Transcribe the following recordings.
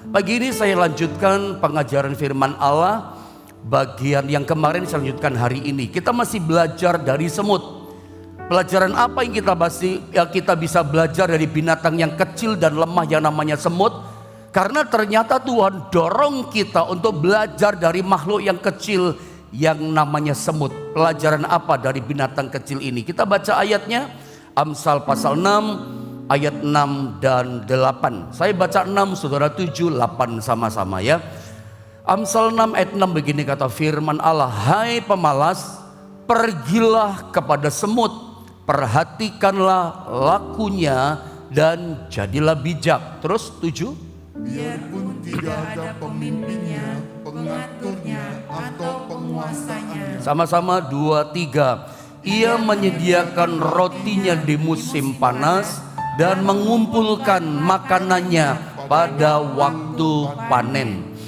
Pagi ini saya lanjutkan pengajaran firman Allah. Bagian yang kemarin saya lanjutkan hari ini. Kita masih belajar dari semut. Pelajaran apa yang kita bisa belajar dari binatang yang kecil dan lemah yang namanya semut? Karena ternyata Tuhan dorong kita untuk belajar dari makhluk yang kecil yang namanya semut. Pelajaran apa dari binatang kecil ini? Kita baca ayatnya, Amsal pasal 6 ayat 6 dan 8. Saya baca 6, saudara 7, 8 sama-sama ya. Amsal 6 ayat 6 begini kata firman Allah, hai pemalas, pergilah kepada semut, perhatikanlah lakunya dan jadilah bijak. Terus 7, biarpun tidak ada pemimpinnya, pengaturnya atau penguasanya. Sama-sama 2, 3. Ia menyediakan rotinya di musim panas dan mengumpulkan makanannya pada waktu panen.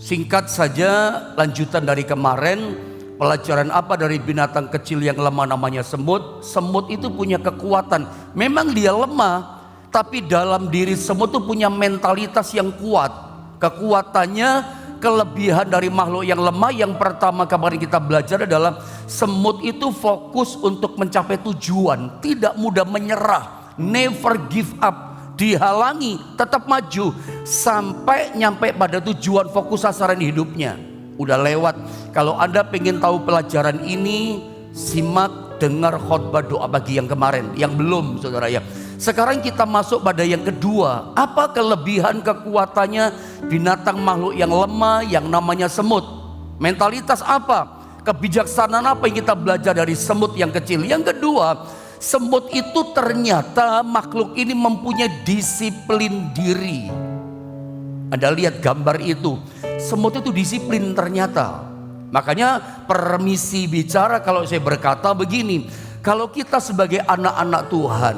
Singkat saja lanjutan dari kemarin, pelajaran apa dari binatang kecil yang lemah namanya semut? Semut itu punya kekuatan. Memang dia lemah, tapi dalam diri semut itu punya mentalitas yang kuat. Kekuatannya, kelebihan dari makhluk yang lemah yang pertama kemarin kita belajar adalah semut itu fokus untuk mencapai tujuan, tidak mudah menyerah, never give up, dihalangi tetap maju sampai nyampe pada tujuan, fokus sasaran hidupnya. Udah lewat. Kalau Anda pengen tahu pelajaran ini, simak dengar khotbah doa pagi yang kemarin. Yang belum saudara ya. Sekarang kita masuk pada yang kedua. Apa kelebihan kekuatannya binatang makhluk yang lemah yang namanya semut? Mentalitas apa? Kebijaksanaan apa yang kita belajar dari semut yang kecil? Yang kedua, semut itu ternyata makhluk ini mempunyai disiplin diri. Anda lihat gambar itu, semut itu disiplin ternyata. Makanya permisi bicara kalau saya berkata begini, kalau kita sebagai anak-anak Tuhan,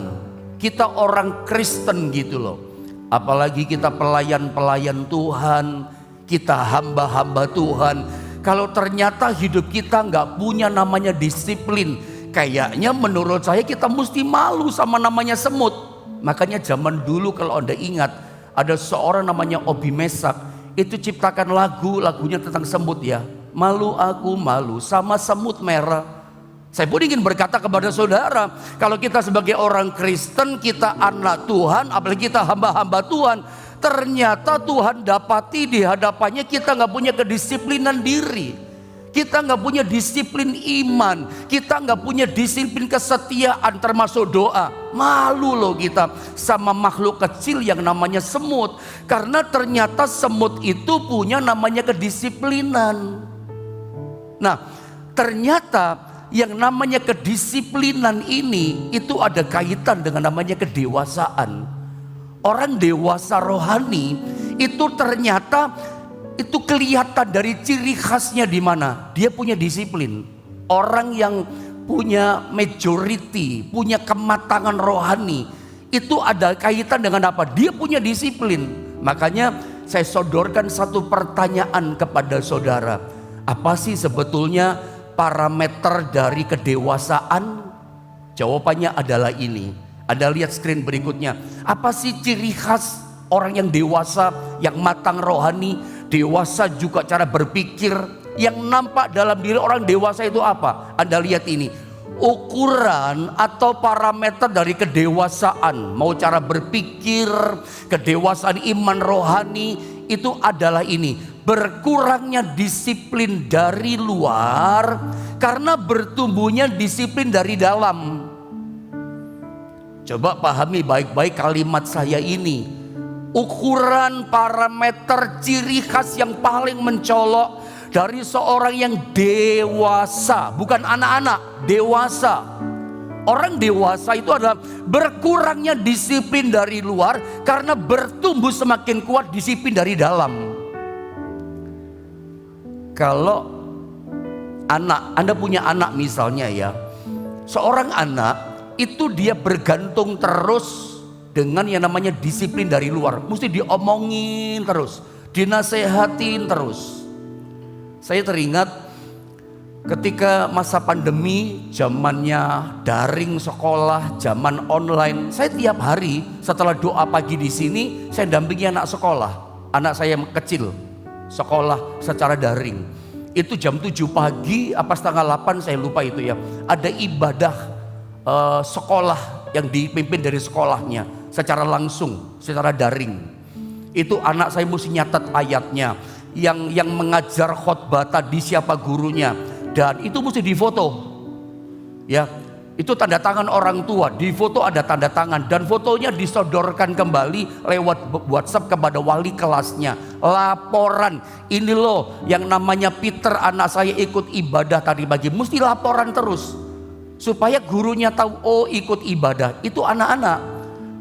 kita orang Kristen gitu loh, apalagi kita pelayan-pelayan Tuhan, kita hamba-hamba Tuhan, kalau ternyata hidup kita nggak punya namanya disiplin, kayaknya menurut saya kita mesti malu sama namanya semut. Makanya zaman dulu kalau Anda ingat, ada seorang namanya Obi Mesak, itu ciptakan lagunya tentang semut ya. Malu aku malu sama semut merah. Saya pun ingin berkata kepada saudara, kalau kita sebagai orang Kristen, kita anak Tuhan, apalagi kita hamba-hamba Tuhan, ternyata Tuhan dapati di hadapannya kita nggak punya kedisiplinan diri. Kita nggak punya disiplin iman, kita nggak punya disiplin kesetiaan termasuk doa. Malu loh kita sama makhluk kecil yang namanya semut. Karena ternyata semut itu punya namanya kedisiplinan. Nah, ternyata yang namanya kedisiplinan ini itu ada kaitan dengan namanya kedewasaan. Orang dewasa rohani itu ternyata itu kelihatan dari ciri khasnya di mana? Dia punya disiplin. Orang yang punya majority, punya kematangan rohani, itu ada kaitan dengan apa? Dia punya disiplin. Makanya saya sodorkan satu pertanyaan kepada saudara. Apa sih sebetulnya parameter dari kedewasaan? Jawabannya adalah ini. Anda lihat screen berikutnya. Apa sih ciri khas orang yang dewasa, yang matang rohani? Dewasa juga cara berpikir. Yang nampak dalam diri orang dewasa itu apa? Anda lihat ini. Ukuran atau parameter dari kedewasaan, mau cara berpikir, kedewasaan iman rohani, itu adalah ini. Berkurangnya disiplin dari luar karena bertumbuhnya disiplin dari dalam. Coba pahami baik-baik kalimat saya ini. Ukuran, parameter, ciri khas yang paling mencolok dari seorang yang dewasa, bukan anak-anak, dewasa. Orang dewasa itu adalah berkurangnya disiplin dari luar karena bertumbuh semakin kuat disiplin dari dalam. Kalau Anda punya anak misalnya ya, seorang anak itu dia bergantung terus dengan yang namanya disiplin dari luar. Mesti diomongin terus, dinasehatin terus. Saya teringat ketika masa pandemi, zamannya daring sekolah, zaman online, saya tiap hari setelah doa pagi di sini, saya dampingi anak sekolah. anak saya yang kecil sekolah secara daring. Itu jam 7 pagi apa setengah 8 saya lupa itu ya. Ada ibadah sekolah yang dipimpin dari sekolahnya secara langsung, secara daring. Itu anak saya mesti nyatat ayatnya. Yang mengajar khotbah tadi siapa gurunya, dan itu mesti difoto. Ya, itu tanda tangan orang tua, di foto ada tanda tangan, dan fotonya disodorkan kembali lewat WhatsApp kepada wali kelasnya. Laporan, ini loh yang namanya Peter anak saya ikut ibadah tadi pagi, mesti laporan terus supaya gurunya tahu, oh ikut ibadah. Itu anak-anak,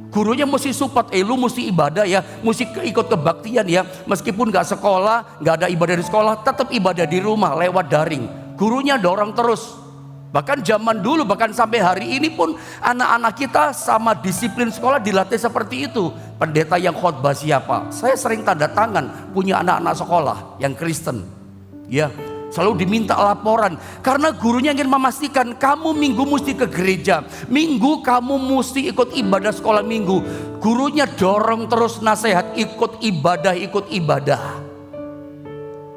gurunya mesti support, lu mesti ibadah ya, mesti ikut kebaktian ya, meskipun gak sekolah, gak ada ibadah di sekolah, tetap ibadah di rumah lewat daring. Gurunya dorong terus. Bahkan zaman dulu, bahkan sampai hari ini pun anak-anak kita sama disiplin sekolah dilatih seperti itu. Pendeta yang khotbah siapa, saya sering tanda tangan punya anak-anak sekolah yang Kristen ya, selalu diminta laporan karena gurunya ingin memastikan kamu minggu mesti ke gereja, minggu kamu mesti ikut ibadah sekolah minggu. Gurunya dorong terus nasihat, ikut ibadah.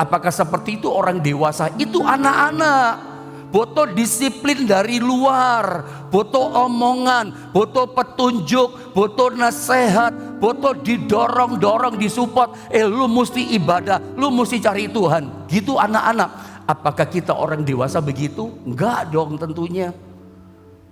Apakah seperti itu orang dewasa? Itu anak-anak butuh disiplin dari luar, butuh omongan, butuh petunjuk, butuh nasihat, butuh didorong, disupport. Lu mesti ibadah, lu mesti cari Tuhan. Gitu anak-anak. Apakah kita orang dewasa begitu? Enggak dong tentunya.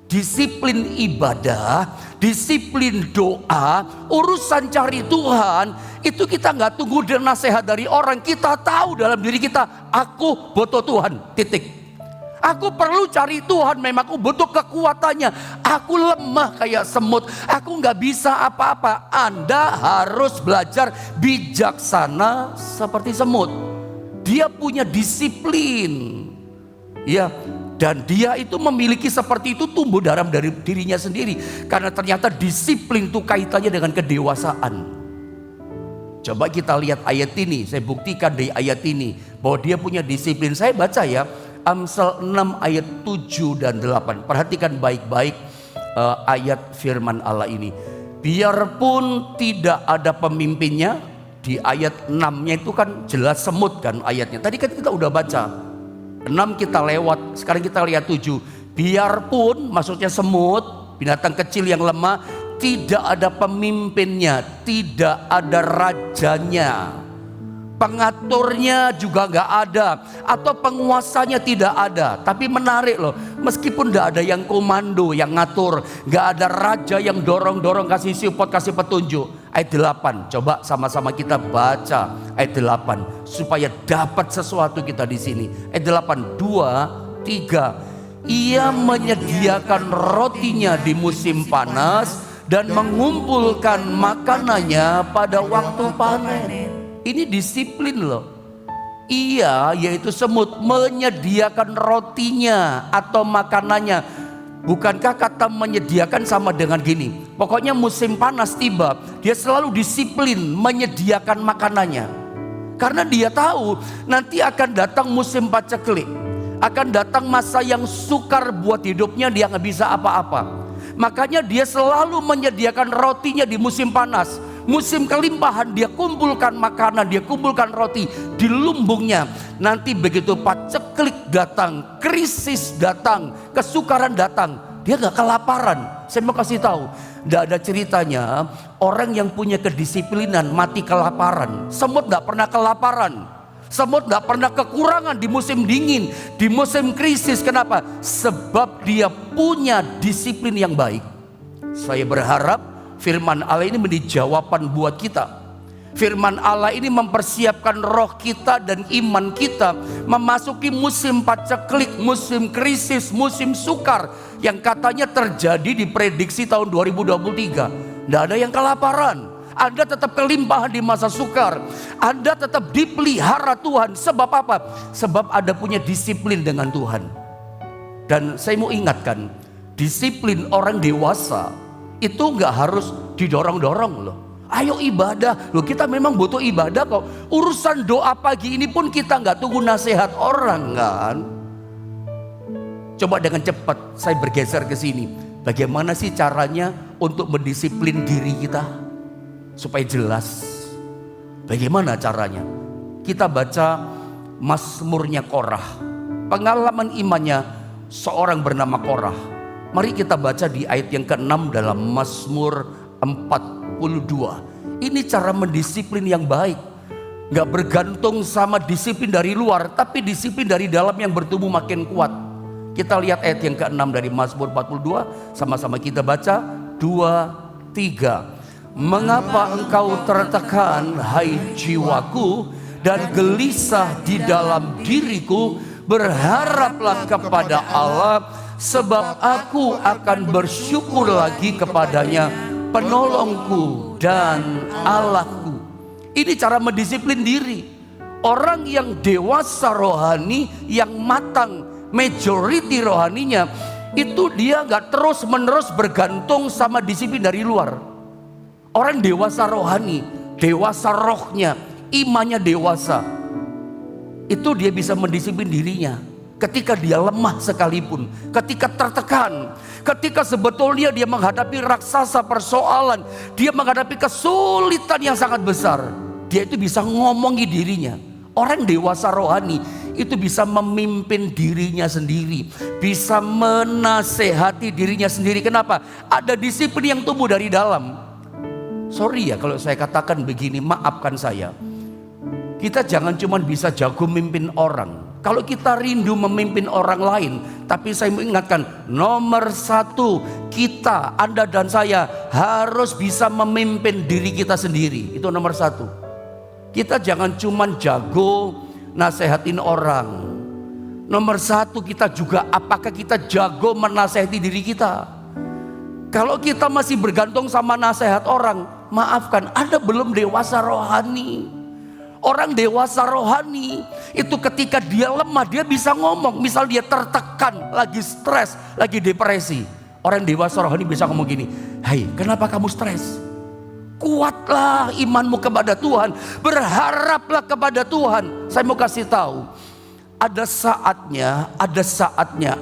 Disiplin ibadah, disiplin doa, urusan cari Tuhan, itu kita nggak tunggu nasihat dari orang. Kita tahu dalam diri kita, aku butuh Tuhan, titik. Aku perlu cari Tuhan, memang aku butuh kekuatannya. Aku lemah kayak semut, aku nggak bisa apa-apa. Anda harus belajar bijaksana seperti semut. Dia punya disiplin, ya, dan dia itu memiliki seperti itu tumbuh dalam dari dirinya sendiri. Karena ternyata disiplin itu kaitannya dengan kedewasaan. Coba kita lihat ayat ini, saya buktikan dari ayat ini bahwa dia punya disiplin. Saya baca ya, Amsal 6 ayat 7 dan 8. Perhatikan baik-baik ayat firman Allah ini. Biarpun tidak ada pemimpinnya, di ayat 6-nya itu kan jelas semut kan ayatnya. Tadi kan kita udah baca 6, kita lewat, sekarang kita lihat 7. Biarpun maksudnya semut, binatang kecil yang lemah, tidak ada pemimpinnya, tidak ada rajanya, pengaturnya juga gak ada, atau penguasanya tidak ada. Tapi menarik loh, meskipun gak ada yang komando, yang ngatur, gak ada raja yang dorong-dorong, kasih support, kasih petunjuk. Ayat 8, coba sama-sama kita baca ayat 8 supaya dapat sesuatu kita di sini. Ayat 8, 2, 3. Ia menyediakan rotinya di musim panas dan mengumpulkan makanannya pada waktu panen. Ini disiplin loh. Ia, yaitu semut, menyediakan rotinya atau makanannya. Bukankah kata menyediakan sama dengan gini? Pokoknya musim panas tiba, dia selalu disiplin menyediakan makanannya. Karena dia tahu nanti akan datang musim paceklik, akan datang masa yang sukar buat hidupnya, dia gak bisa apa-apa. Makanya dia selalu menyediakan rotinya di musim panas. Musim kelimpahan dia kumpulkan makanan, dia kumpulkan roti di lumbungnya. Nanti begitu paceklik datang, krisis datang, kesukaran datang, dia gak kelaparan. Saya mau kasih tahu, gak ada ceritanya orang yang punya kedisiplinan mati kelaparan. Semut gak pernah kelaparan, semut gak pernah kekurangan di musim dingin, di musim krisis. Kenapa? Sebab dia punya disiplin yang baik. Saya berharap firman Allah ini menjadi jawaban buat kita. Firman Allah ini mempersiapkan roh kita dan iman kita memasuki musim paceklik, musim krisis, musim sukar yang katanya terjadi di prediksi tahun 2023. Tidak ada yang kelaparan, Anda tetap kelimpahan di masa sukar, Anda tetap dipelihara Tuhan. Sebab apa? Sebab Anda punya disiplin dengan Tuhan. Dan saya mau ingatkan, disiplin orang dewasa itu nggak harus didorong-dorong loh. Ayo ibadah loh, kita memang butuh ibadah kok. Urusan doa pagi ini pun kita nggak tunggu nasihat orang kan. Coba dengan cepat saya bergeser ke sini. Bagaimana sih caranya untuk mendisiplin diri kita supaya jelas? Bagaimana caranya? Kita baca Mazmurnya Korah. Pengalaman imannya seorang bernama Korah. Mari kita baca di ayat yang ke-6 dalam Mazmur 42. Ini cara mendisiplin yang baik. Gak bergantung sama disiplin dari luar, tapi disiplin dari dalam yang bertumbuh makin kuat. Kita lihat ayat yang ke-6 dari Mazmur 42. Sama-sama kita baca. 2, 3. Mengapa engkau tertekan, hai jiwaku, dan gelisah di dalam diriku? Berharaplah kepada Allah, sebab aku akan bersyukur lagi kepadanya, penolongku dan Allahku. Ini cara mendisiplin diri. Orang yang dewasa rohani, yang matang, majority rohaninya, itu dia gak terus menerus bergantung sama disiplin dari luar. Orang dewasa rohani, dewasa rohnya, imannya dewasa, itu dia bisa mendisiplin dirinya. Ketika dia lemah sekalipun, ketika tertekan, ketika sebetulnya dia menghadapi raksasa persoalan, dia menghadapi kesulitan yang sangat besar, dia itu bisa ngomongi dirinya. Orang dewasa rohani itu bisa memimpin dirinya sendiri, bisa menasehati dirinya sendiri. Kenapa? Ada disiplin yang tumbuh dari dalam. Sorry ya kalau saya katakan begini, maafkan saya. Kita jangan cuma bisa jago memimpin orang. Kalau kita rindu memimpin orang lain, tapi saya mengingatkan, nomor satu, kita, Anda dan saya harus bisa memimpin diri kita sendiri. Itu nomor satu. Kita jangan cuma jago nasehatin orang. Nomor satu, kita juga apakah kita jago menasehati diri kita. Kalau kita masih bergantung sama nasihat orang, maafkan, Anda belum dewasa rohani. Orang dewasa rohani itu ketika dia lemah, dia bisa ngomong. Misal dia tertekan, lagi stres, lagi depresi. Orang dewasa rohani bisa ngomong gini, "Hai, kenapa kamu stres? Kuatlah imanmu kepada Tuhan, berharaplah kepada Tuhan." Saya mau kasih tahu, ada saatnya,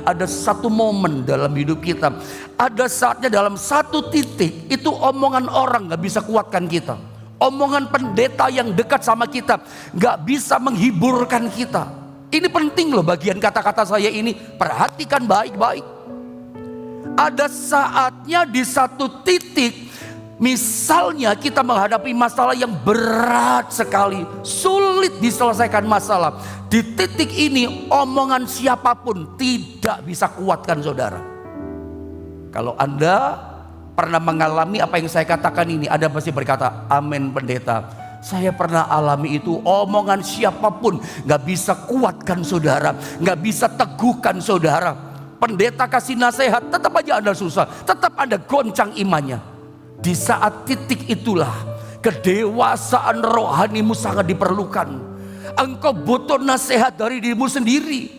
ada satu momen dalam hidup kita. Ada saatnya dalam satu titik, itu omongan orang gak bisa kuatkan kita. Omongan pendeta yang dekat sama kita gak bisa menghiburkan kita. Ini penting loh bagian kata-kata saya ini, perhatikan baik-baik. Ada saatnya di satu titik, misalnya kita menghadapi masalah yang berat sekali, sulit diselesaikan masalah. Di titik ini omongan siapapun tidak bisa kuatkan saudara. Kalau Anda pernah mengalami apa yang saya katakan ini, Anda pasti berkata, amin pendeta. Saya pernah alami itu, omongan siapapun gak bisa kuatkan saudara, gak bisa teguhkan saudara. Pendeta kasih nasihat, tetap aja Anda susah, tetap Anda goncang imannya. Di saat titik itulah kedewasaan rohanimu sangat diperlukan. Engkau butuh nasihat dari dirimu sendiri.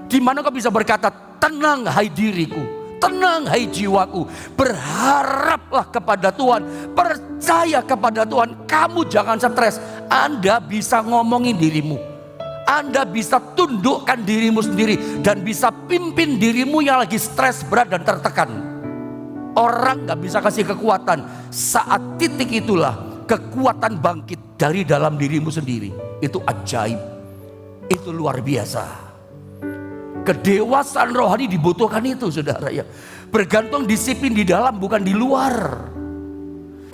Di mana kau bisa berkata, tenang hai diriku, tenang hai jiwaku, berharaplah kepada Tuhan, percaya kepada Tuhan. Kamu jangan stres. Anda bisa ngomongin dirimu, Anda bisa tundukkan dirimu sendiri, dan bisa pimpin dirimu yang lagi stres, berat dan tertekan. Orang gak bisa kasih kekuatan. Saat titik itulah kekuatan bangkit dari dalam dirimu sendiri. Itu ajaib, itu luar biasa. Kedewasaan rohani dibutuhkan itu saudara ya. Bergantung disiplin di dalam, bukan di luar.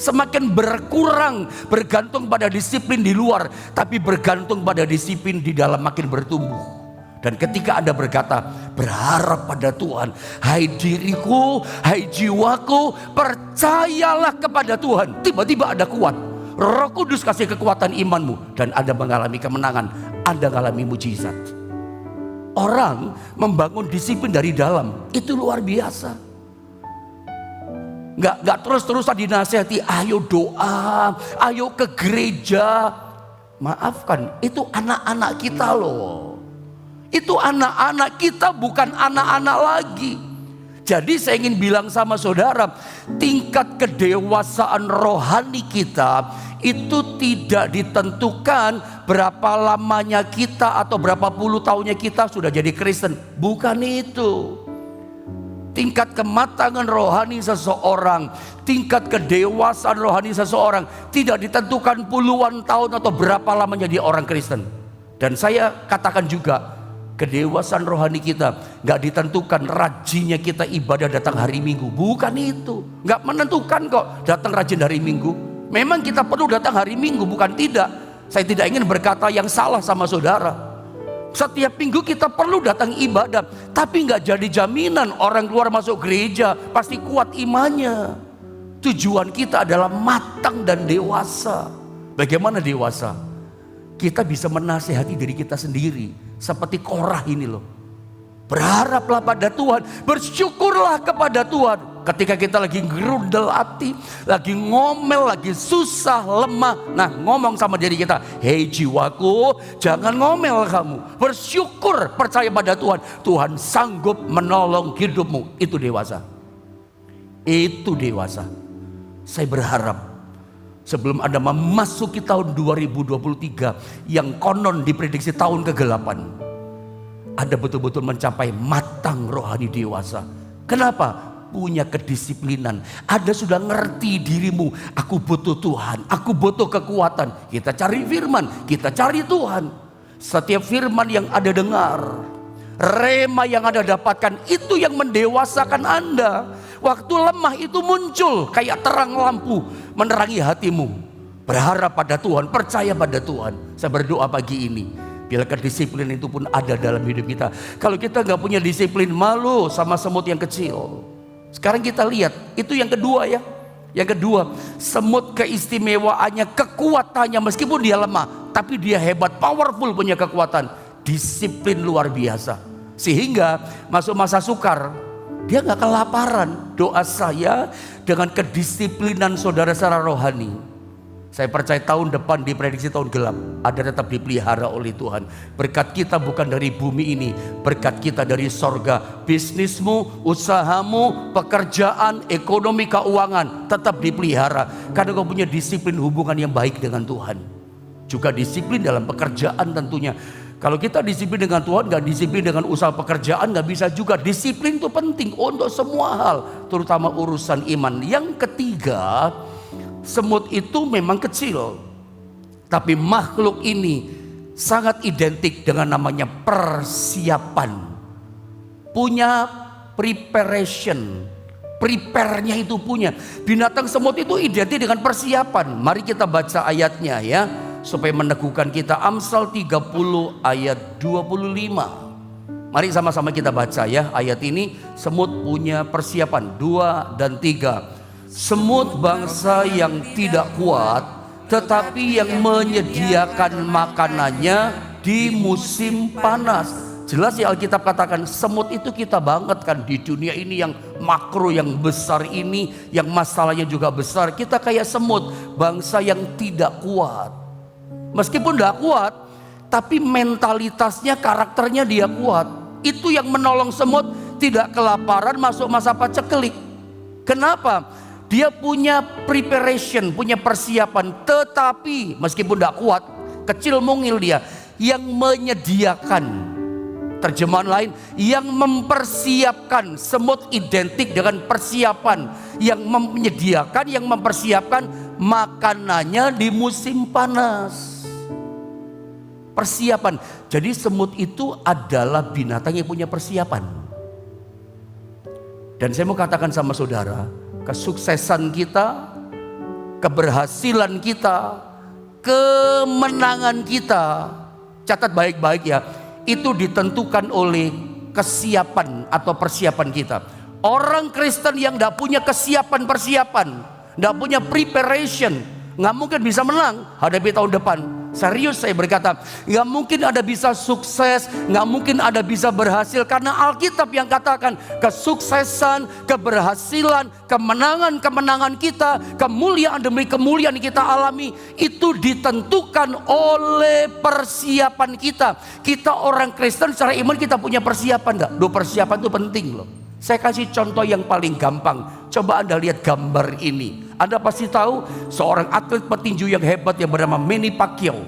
Semakin berkurang bergantung pada disiplin di luar, tapi bergantung pada disiplin di dalam makin bertumbuh. Dan ketika Anda berkata, berharap pada Tuhan, hai diriku, hai jiwaku, percayalah kepada Tuhan. Tiba-tiba Anda kuat. Roh Kudus kasih kekuatan imanmu, dan Anda mengalami kemenangan, Anda mengalami mujizat. Orang membangun disiplin dari dalam, itu luar biasa. Gak terus-terusan dinasihati, ayo doa, ayo ke gereja. Maafkan, itu anak-anak kita loh. Itu anak-anak kita, bukan anak-anak lagi. Jadi saya ingin bilang sama saudara, tingkat kedewasaan rohani kita itu tidak ditentukan berapa lamanya kita atau berapa puluh tahunnya kita sudah jadi Kristen. Bukan itu. tingkat kematangan rohani seseorang, tingkat kedewasaan rohani seseorang tidak ditentukan puluhan tahun atau berapa lamanya dia orang Kristen. Dan saya katakan juga, kedewasaan rohani kita gak ditentukan rajinnya kita ibadah datang hari Minggu. Bukan itu, gak menentukan kok datang rajin hari Minggu. Memang kita perlu datang hari Minggu, bukan tidak. Saya tidak ingin berkata yang salah sama saudara. Setiap minggu kita perlu datang ibadah, tapi gak jadi jaminan orang keluar masuk gereja pasti kuat imannya. Tujuan kita adalah matang dan dewasa. Bagaimana dewasa? Kita bisa menasihati diri kita sendiri, seperti Korah ini loh. Berharaplah pada Tuhan, bersyukurlah kepada Tuhan. Ketika kita lagi gerundel hati, lagi ngomel, lagi susah, lemah, nah ngomong sama diri kita, hei jiwaku, jangan ngomel kamu, bersyukur, percaya pada Tuhan. Tuhan sanggup menolong hidupmu. Itu dewasa. Itu dewasa. Saya berharap sebelum Anda memasuki tahun 2023 yang konon diprediksi tahun ke-8, Anda betul-betul mencapai matang rohani dewasa. Kenapa? Punya kedisiplinan. Anda sudah ngerti dirimu, aku butuh Tuhan, aku butuh kekuatan. Kita cari firman, kita cari Tuhan. Setiap firman yang Anda dengar, rema yang Anda dapatkan, itu yang mendewasakan Anda. Waktu lemah itu muncul kayak terang lampu menerangi hatimu. Berharap pada Tuhan, percaya pada Tuhan. Saya berdoa pagi ini, biar kedisiplinan itu pun ada dalam hidup kita. Kalau kita gak punya disiplin, malu sama semut yang kecil. Sekarang kita lihat, itu yang kedua ya. Yang kedua, semut keistimewaannya, kekuatannya, meskipun dia lemah, tapi dia hebat, powerful, punya kekuatan. Disiplin luar biasa. Sehingga masuk masa sukar, dia gak kelaparan. Doa saya dengan kedisiplinan saudara secara rohani, saya percaya tahun depan diprediksi tahun gelap, Anda tetap dipelihara oleh Tuhan. Berkat kita bukan dari bumi ini, berkat kita dari sorga. Bisnismu, usahamu, pekerjaan, ekonomi, keuangan tetap dipelihara. Karena kau punya disiplin hubungan yang baik dengan Tuhan. Juga disiplin dalam pekerjaan tentunya. Kalau kita disiplin dengan Tuhan, gak disiplin dengan usaha pekerjaan, gak bisa juga. Disiplin itu penting untuk semua hal, terutama urusan iman. Yang ketiga, semut itu memang kecil, tapi makhluk ini sangat identik dengan namanya persiapan. Punya preparation, prepare-nya itu punya. Binatang semut itu identik dengan persiapan. Mari kita baca ayatnya ya, supaya meneguhkan kita. Amsal 30 ayat 25. Mari sama-sama kita baca ya ayat ini. Semut punya persiapan. 2 dan 3. Semut bangsa yang tidak kuat, tetapi yang menyediakan makanannya di musim panas. Jelas ya Alkitab katakan semut itu kita banget kan di dunia ini yang makro, yang besar ini, yang masalahnya juga besar. Kita kayak semut, bangsa yang tidak kuat. Meskipun tidak kuat, tapi mentalitasnya, karakternya dia kuat. Itu yang menolong semut tidak kelaparan masuk masa paceklik. Kenapa? Dia punya preparation, punya persiapan. Tetapi meskipun tidak kuat, kecil mungil dia, yang menyediakan. Terjemahan lain, yang mempersiapkan. Semut identik dengan persiapan. Yang menyediakan, yang mempersiapkan makanannya di musim panas. Persiapan. Jadi semut itu adalah binatang yang punya persiapan. Dan saya mau katakan sama saudara, kesuksesan kita, keberhasilan kita, kemenangan kita, catat baik-baik ya, itu ditentukan oleh kesiapan atau persiapan kita. Orang Kristen yang tidak punya kesiapan-persiapan, tidak punya preparation, nggak mungkin bisa menang hadapi tahun depan. Serius saya berkata, nggak mungkin Anda bisa sukses, nggak mungkin Anda bisa berhasil, karena Alkitab yang katakan kesuksesan, keberhasilan, kemenangan kita, kemuliaan demi kemuliaan yang kita alami itu ditentukan oleh persiapan kita. Kita orang Kristen secara iman kita punya persiapan enggak? Persiapan itu penting loh. Saya kasih contoh yang paling gampang. Coba Anda lihat gambar ini. Anda pasti tahu seorang atlet petinju yang hebat yang bernama Manny Pacquiao.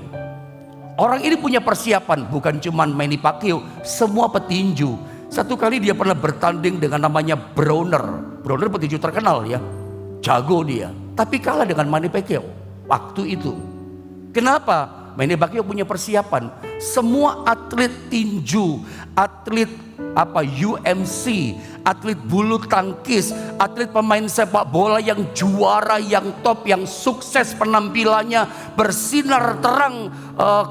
Orang ini punya persiapan, bukan cuma Manny Pacquiao, semua petinju. Satu kali dia pernah bertanding dengan namanya Browner. Browner petinju terkenal ya, jago dia. Tapi kalah dengan Manny Pacquiao waktu itu. Kenapa? Manny Pacquiao punya persiapan. Semua atlet tinju, atlet UMC, atlet bulu tangkis, atlet pemain sepak bola yang juara, yang top, yang sukses penampilannya, bersinar terang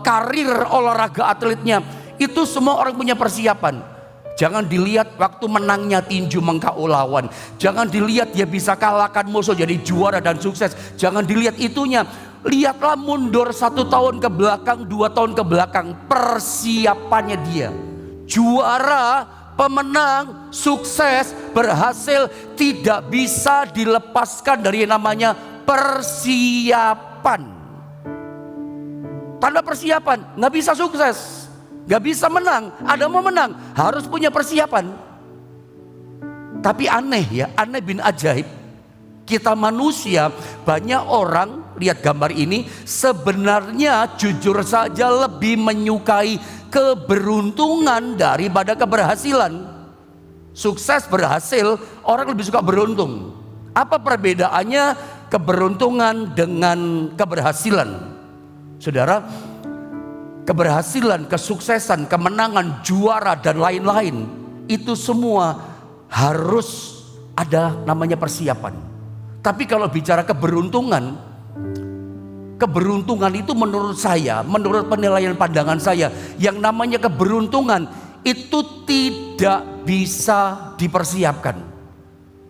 karir olahraga atletnya. Itu semua orang punya persiapan. Jangan dilihat waktu menangnya tinju mengKO lawan. Jangan dilihat dia bisa kalahkan musuh jadi juara dan sukses. Jangan dilihat itunya. Lihatlah mundur 1 tahun ke belakang, 2 tahun ke belakang. Persiapannya dia. Juara, pemenang, sukses, berhasil. Tidak bisa dilepaskan dari yang namanya persiapan. Tanpa persiapan nggak bisa sukses, gak bisa menang. Ada mau menang harus punya persiapan. Tapi aneh ya, aneh bin ajaib. Kita manusia, banyak orang lihat gambar ini sebenarnya jujur saja lebih menyukai keberuntungan daripada keberhasilan. Sukses berhasil, orang lebih suka beruntung. Apa perbedaannya keberuntungan dengan keberhasilan? Saudara, keberhasilan, kesuksesan, kemenangan, juara dan lain-lain itu semua harus ada namanya persiapan. Tapi kalau bicara keberuntungan itu menurut saya, menurut penilaian pandangan saya, yang namanya keberuntungan itu tidak bisa dipersiapkan.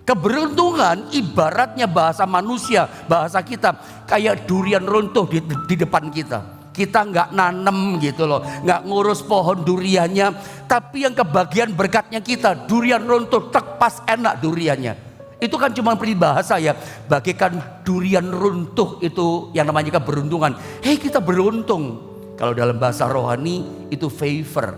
Keberuntungan ibaratnya bahasa manusia, bahasa kita kayak durian runtuh di depan kita. Kita nggak nanem gitu loh, nggak ngurus pohon duriannya, tapi yang kebagian berkatnya kita, durian runtuh, tek pas enak duriannya. Itu kan cuma peribahasa ya, bagikan durian runtuh itu yang namanya keberuntungan. Hei, kita beruntung. Kalau dalam bahasa rohani itu favor,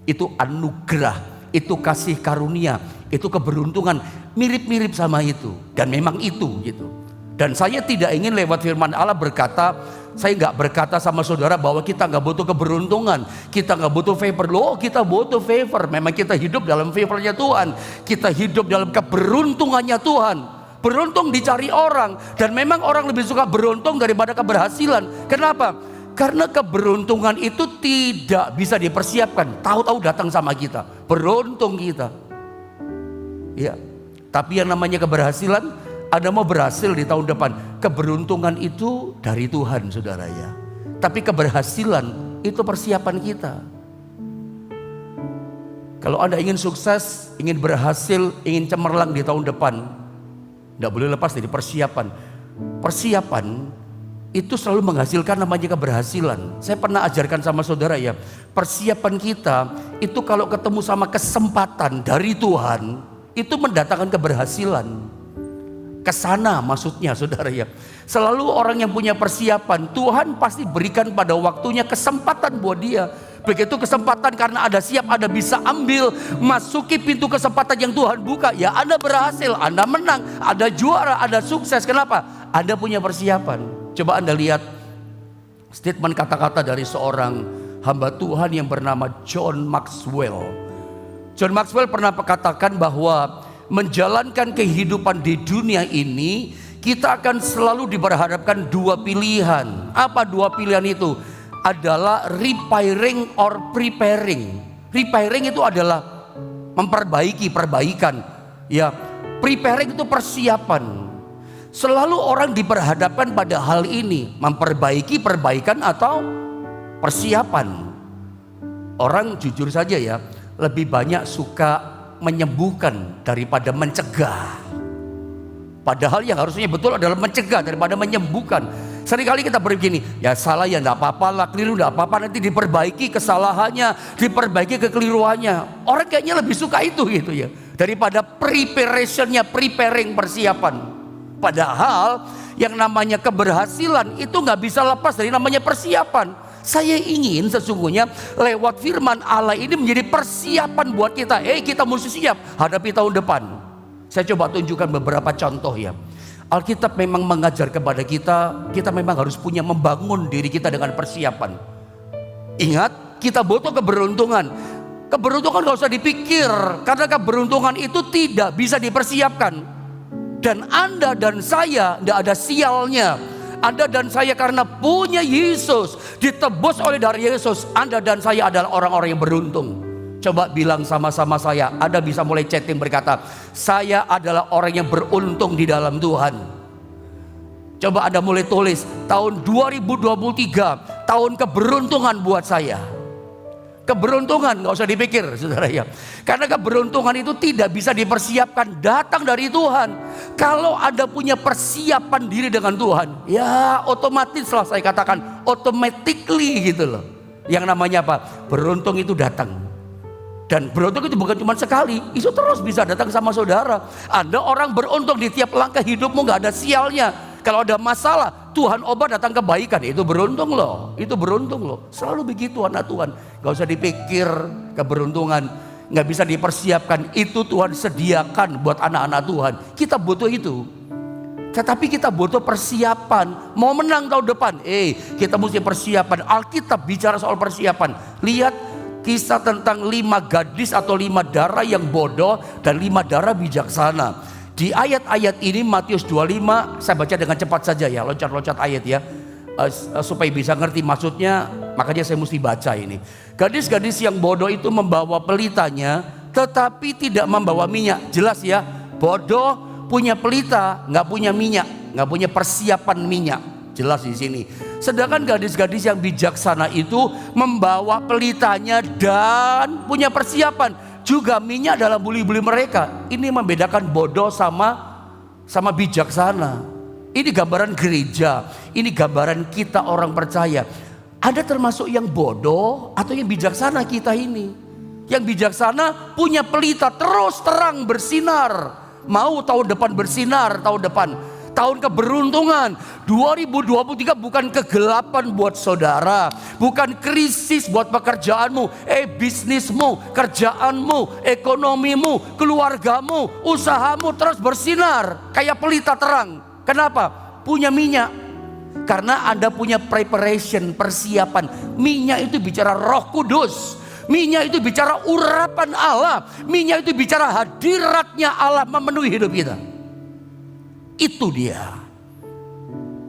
itu anugerah, itu kasih karunia, itu keberuntungan, mirip-mirip sama itu. Dan memang itu gitu. Dan saya tidak ingin lewat firman Allah berkata, saya nggak berkata sama saudara bahwa kita nggak butuh keberuntungan, kita nggak butuh favor. Loh, kita butuh favor. Memang kita hidup dalam favornya Tuhan, kita hidup dalam keberuntungannya Tuhan. Beruntung dicari orang, dan memang orang lebih suka beruntung daripada keberhasilan. Kenapa? Karena keberuntungan itu tidak bisa dipersiapkan, tahu-tahu datang sama kita. Beruntung kita. Ya, tapi yang namanya keberhasilan, Anda mau berhasil di tahun depan, keberuntungan itu dari Tuhan saudara ya. Tapi keberhasilan itu persiapan kita. Kalau Anda ingin sukses, ingin berhasil, ingin cemerlang di tahun depan, tidak boleh lepas dari persiapan. Persiapan itu selalu menghasilkan namanya keberhasilan. Saya pernah ajarkan sama saudara ya, persiapan kita itu kalau ketemu sama kesempatan dari Tuhan, itu mendatangkan keberhasilan. Kesana maksudnya saudara ya. Selalu orang yang punya persiapan, Tuhan pasti berikan pada waktunya kesempatan buat dia. Begitu kesempatan karena ada siap, Anda bisa ambil, masuki pintu kesempatan yang Tuhan buka. Ya Anda berhasil, Anda menang, Anda juara, Anda sukses. Kenapa? Anda punya persiapan. Coba Anda lihat statement kata-kata dari seorang hamba Tuhan yang bernama John Maxwell. John Maxwell pernah katakan bahwa menjalankan kehidupan di dunia ini, kita akan selalu diperhadapkan 2 pilihan. Apa 2 pilihan itu? Adalah repairing or preparing. Repairing itu adalah memperbaiki, perbaikan. Ya, preparing itu persiapan. Selalu orang diperhadapkan pada hal ini, memperbaiki, perbaikan atau persiapan. Orang jujur saja ya, lebih banyak suka menyembuhkan daripada mencegah. Padahal yang harusnya betul adalah mencegah daripada menyembuhkan. Seringkali kita begini, ya salah ya enggak apa-apa lah, keliru enggak apa-apa, nanti diperbaiki kesalahannya, diperbaiki kekeliruannya. Orang kayaknya lebih suka itu gitu ya, daripada preparationnya, preparing, persiapan. Padahal yang namanya keberhasilan itu nggak bisa lepas dari namanya persiapan. Saya ingin sesungguhnya lewat firman Allah ini menjadi persiapan buat kita. Kita mesti siap hadapi tahun depan. Saya coba tunjukkan beberapa contoh ya. Alkitab memang mengajar kepada kita memang harus punya membangun diri kita dengan persiapan. Ingat, kita butuh keberuntungan. Keberuntungan gak usah dipikir, karena keberuntungan itu tidak bisa dipersiapkan. Dan Anda dan saya tidak ada sialnya. Anda dan saya karena punya Yesus, ditebus oleh darah Yesus, Anda dan saya adalah orang-orang yang beruntung. Coba bilang sama-sama saya. Anda bisa mulai chatting berkata, saya adalah orang yang beruntung di dalam Tuhan. Coba Anda mulai tulis, tahun 2023 tahun keberuntungan buat saya. Keberuntungan gak usah dipikir, saudara ya. Karena keberuntungan itu tidak bisa dipersiapkan, datang dari Tuhan. Kalau Anda punya persiapan diri dengan Tuhan, ya otomatis lah, saya katakan automatically gitu loh. Yang namanya apa? Beruntung itu datang. Dan beruntung itu bukan cuma sekali, itu terus bisa datang sama saudara. Anda orang beruntung, di tiap langkah hidupmu gak ada sialnya. Kalau ada masalah, Tuhan obat, datang kebaikan. Itu beruntung loh, itu beruntung loh. Selalu begitu anak Tuhan. Gak usah dipikir keberuntungan gak bisa dipersiapkan. Itu Tuhan sediakan buat anak-anak Tuhan. Kita butuh itu. Tetapi kita butuh persiapan. Mau menang tahun depan, kita mesti persiapan. Alkitab bicara soal persiapan. Lihat kisah tentang 5 gadis atau 5 darah yang bodoh dan 5 darah bijaksana. Di ayat-ayat ini Matius 25, saya baca dengan cepat saja ya, loncat-loncat ayat ya, supaya bisa ngerti maksudnya, makanya saya mesti baca ini. Gadis-gadis yang bodoh itu membawa pelitanya, tetapi tidak membawa minyak. Jelas ya, bodoh punya pelita, nggak punya minyak, nggak punya persiapan minyak. Jelas di sini. Sedangkan gadis-gadis yang bijaksana itu membawa pelitanya dan punya persiapan. Juga minyak dalam buli-buli mereka. Ini membedakan bodoh sama bijaksana. Ini gambaran gereja. Ini gambaran kita orang percaya. Ada termasuk yang bodoh atau yang bijaksana kita ini. Yang bijaksana punya pelita terus terang bersinar. Mau tahun depan bersinar, tahun depan. Tahun keberuntungan 2023 bukan kegelapan buat saudara, bukan krisis buat pekerjaanmu, bisnismu, kerjaanmu, ekonomimu, keluargamu, usahamu terus bersinar kayak pelita terang. Kenapa? Punya minyak. Karena Anda punya preparation, persiapan. Minyak itu bicara Roh Kudus. Minyak itu bicara urapan Allah. Minyak itu bicara hadiratnya Allah memenuhi hidup kita. Itu dia.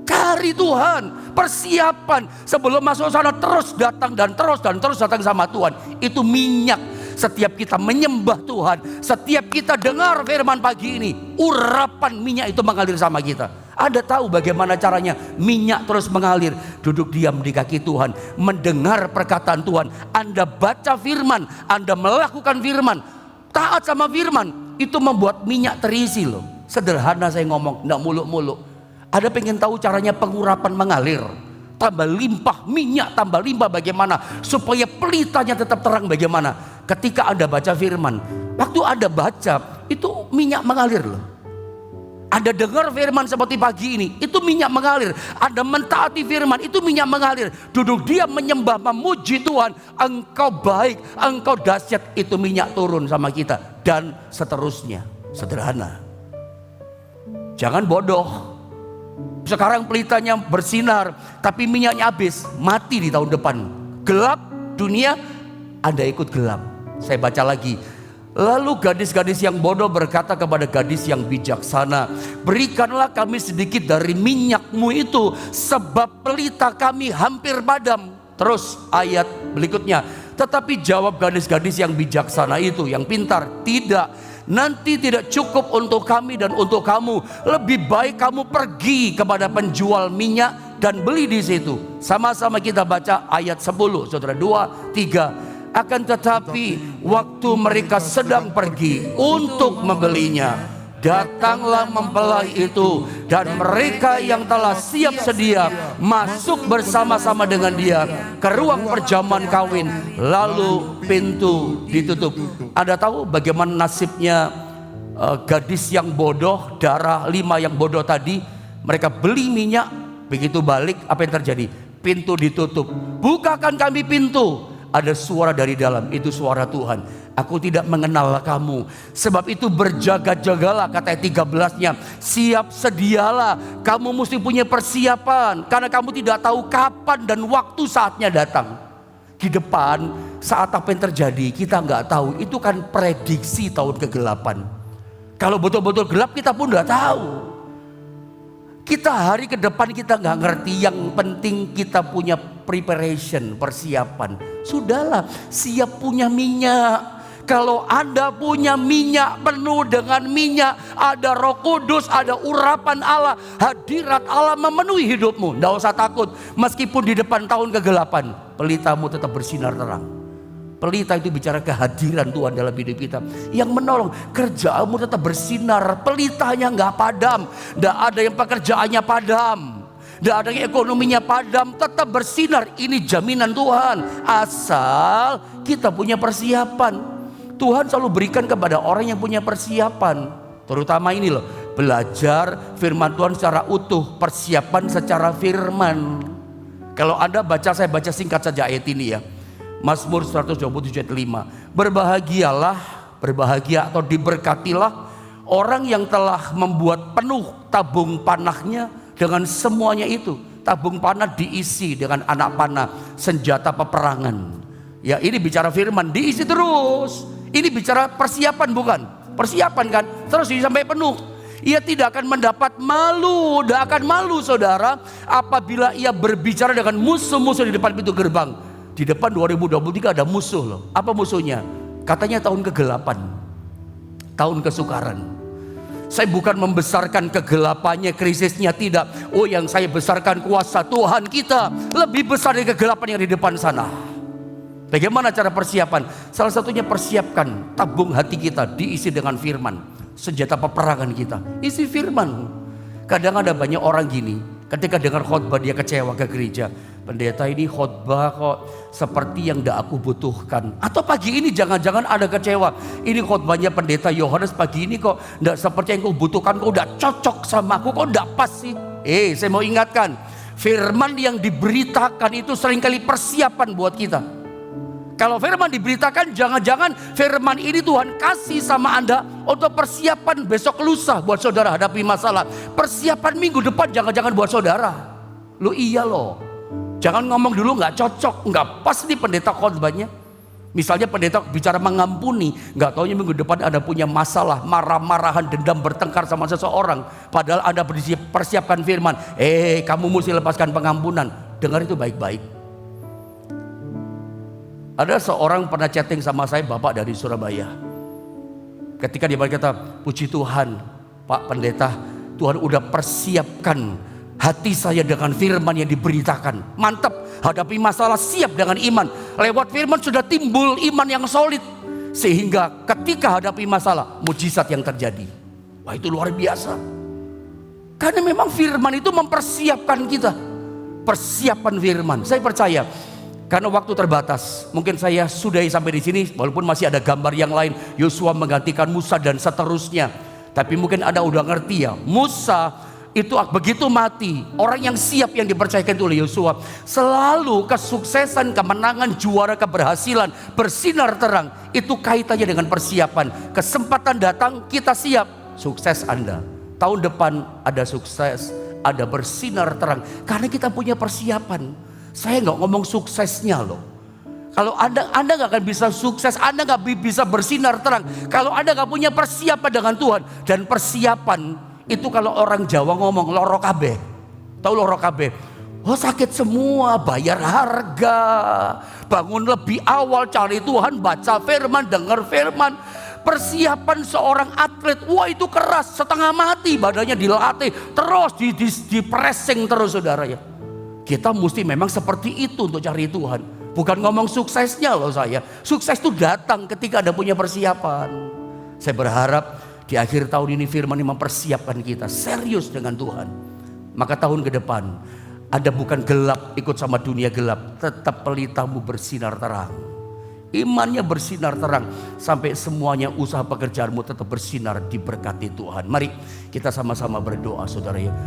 Cari Tuhan, persiapan sebelum masuk sana, terus datang dan terus datang sama Tuhan. Itu minyak. Setiap kita menyembah Tuhan, setiap kita dengar firman pagi ini, urapan minyak itu mengalir sama kita. Anda tahu bagaimana caranya minyak terus mengalir? Duduk diam di kaki Tuhan, mendengar perkataan Tuhan. Anda baca firman, Anda melakukan firman, taat sama firman, itu membuat minyak terisi loh. Sederhana saya ngomong, enggak muluk-muluk. Ada pengen tahu caranya pengurapan mengalir? Tambah limpah minyak, tambah limpah bagaimana? Supaya pelitanya tetap terang bagaimana? Ketika Anda baca firman, waktu Anda baca, itu minyak mengalir loh. Anda dengar firman seperti pagi ini, itu minyak mengalir. Anda mentaati firman, itu minyak mengalir. Duduk diam menyembah, memuji Tuhan. Engkau baik, engkau dahsyat, itu minyak turun sama kita. Dan seterusnya. Sederhana. Jangan bodoh. Sekarang pelitanya bersinar, tapi minyaknya habis, mati di tahun depan. Gelap dunia, Anda ikut gelap. Saya baca lagi. Lalu gadis-gadis yang bodoh berkata kepada gadis yang bijaksana, berikanlah kami sedikit dari minyakmu itu, sebab pelita kami hampir padam. Terus ayat berikutnya, tetapi jawab gadis-gadis yang bijaksana itu, yang pintar, tidak. Nanti tidak cukup untuk kami dan untuk kamu. Lebih baik kamu pergi kepada penjual minyak dan beli di situ. Sama-sama kita baca ayat 10, saudara. 2, 3. Akan tetapi waktu mereka sedang pergi untuk membelinya, datanglah mempelai itu, dan mereka yang telah siap sedia masuk bersama-sama dengan dia ke ruang perjamuan kawin, lalu pintu ditutup. Anda tahu bagaimana nasibnya gadis yang bodoh, darah 5 yang bodoh tadi? Mereka beli minyak, begitu balik apa yang terjadi? Pintu ditutup. Bukakan kami pintu. Ada suara dari dalam, itu suara Tuhan. Aku tidak mengenal kamu, sebab itu berjaga-jagalah, kata 13-nya. Siap sedialah, kamu mesti punya persiapan, karena kamu tidak tahu kapan dan waktu saatnya datang. Di depan saat apa yang terjadi kita nggak tahu. Itu kan prediksi tahun kegelapan. Kalau betul-betul gelap kita pun nggak tahu. Kita hari ke depan kita nggak ngerti. Yang penting kita punya preparation, persiapan. Sudahlah, siap punya minyak. Kalau Anda punya minyak, penuh dengan minyak, ada Roh Kudus, ada urapan Allah, hadirat Allah memenuhi hidupmu. Tidak usah takut, meskipun di depan tahun kegelapan, pelitamu tetap bersinar terang. Pelita itu bicara kehadiran Tuhan dalam hidup kita, yang menolong. Kerjaanmu tetap bersinar, pelitanya nggak padam. Tidak ada yang pekerjaannya padam, tidak ada yang ekonominya padam, tetap bersinar. Ini jaminan Tuhan, asal kita punya persiapan. Tuhan selalu berikan kepada orang yang punya persiapan. Terutama ini loh, belajar firman Tuhan secara utuh, persiapan secara firman. Kalau Anda baca, saya baca singkat saja ayat ini ya. Mazmur 127 ayat 5. Berbahagia atau diberkatilah orang yang telah membuat penuh tabung panahnya dengan semuanya itu. Tabung panah diisi dengan anak panah, senjata peperangan. Ya, ini bicara firman, diisi terus. Ini bicara persiapan, bukan? Persiapan kan? Terus sampai penuh. Ia tidak akan mendapat malu, tidak akan malu saudara, apabila ia berbicara dengan musuh-musuh di depan pintu gerbang. Di depan 2023 ada musuh loh. Apa musuhnya? Katanya tahun kegelapan, tahun kesukaran. Saya bukan membesarkan kegelapannya, krisisnya, tidak. Oh, yang saya besarkan kuasa Tuhan kita lebih besar dari kegelapan yang di depan sana. Bagaimana cara persiapan? Salah satunya persiapkan tabung hati kita diisi dengan firman. Senjata peperangan kita isi firman. Kadang ada banyak orang gini, ketika dengar khotbah dia kecewa ke gereja. Pendeta ini khotbah kok seperti yang tidak aku butuhkan. Atau pagi ini jangan-jangan ada kecewa. Ini khotbahnya pendeta Yohanes pagi ini kok tidak seperti yang kau butuhkan. Kok tidak cocok sama aku, kok tidak pas sih. Saya mau ingatkan, firman yang diberitakan itu seringkali persiapan buat kita. Kalau firman diberitakan, jangan-jangan firman ini Tuhan kasih sama Anda untuk persiapan besok lusa buat saudara hadapi masalah. Persiapan minggu depan jangan-jangan buat saudara. Lu iya loh. Jangan ngomong dulu nggak cocok, nggak pas nih pendeta khotbahnya. Misalnya pendeta bicara mengampuni, nggak taunya minggu depan Anda punya masalah, marah-marahan, dendam, bertengkar sama seseorang. Padahal Anda persiapkan firman, kamu mesti lepaskan pengampunan. Dengar itu baik-baik. Ada seorang pernah chatting sama saya, bapak dari Surabaya. Ketika dia berkata, puji Tuhan Pak Pendeta, Tuhan udah persiapkan hati saya dengan firman yang diberitakan. Mantap, hadapi masalah siap dengan iman. Lewat firman sudah timbul iman yang solid. Sehingga ketika hadapi masalah, mujizat yang terjadi. Wah, itu luar biasa. Karena memang firman itu mempersiapkan kita. Persiapan firman, saya percaya. Karena waktu terbatas, mungkin saya sudahi sampai di sini, walaupun masih ada gambar yang lain. Yosua menggantikan Musa dan seterusnya. Tapi mungkin Anda udah ngerti ya, Musa itu begitu mati, orang yang siap yang dipercayakan oleh Yosua, selalu kesuksesan, kemenangan, juara, keberhasilan, bersinar terang. Itu kaitannya dengan persiapan. Kesempatan datang, kita siap. Sukses Anda. Tahun depan ada sukses, ada bersinar terang. Karena kita punya persiapan. Saya nggak ngomong suksesnya loh. Kalau Anda nggak akan bisa sukses, Anda nggak bisa bersinar terang kalau Anda nggak punya persiapan dengan Tuhan. Dan persiapan itu kalau orang Jawa ngomong loro kabeh. Tahu loro kabeh? Oh, sakit semua, bayar harga, bangun lebih awal, cari Tuhan, baca firman, dengar firman. Persiapan seorang atlet, wah itu keras, setengah mati, badannya dilatih terus, di pressing terus saudara ya. Kita mesti memang seperti itu untuk cari Tuhan. Bukan ngomong suksesnya loh saya. Sukses itu datang ketika Anda punya persiapan. Saya berharap di akhir tahun ini firman ini mempersiapkan kita serius dengan Tuhan. Maka tahun ke depan Anda bukan gelap ikut sama dunia gelap. Tetap pelitamu bersinar terang. Imannya bersinar terang. Sampai semuanya usaha pekerjaanmu tetap bersinar diberkati Tuhan. Mari kita sama-sama berdoa saudara ya.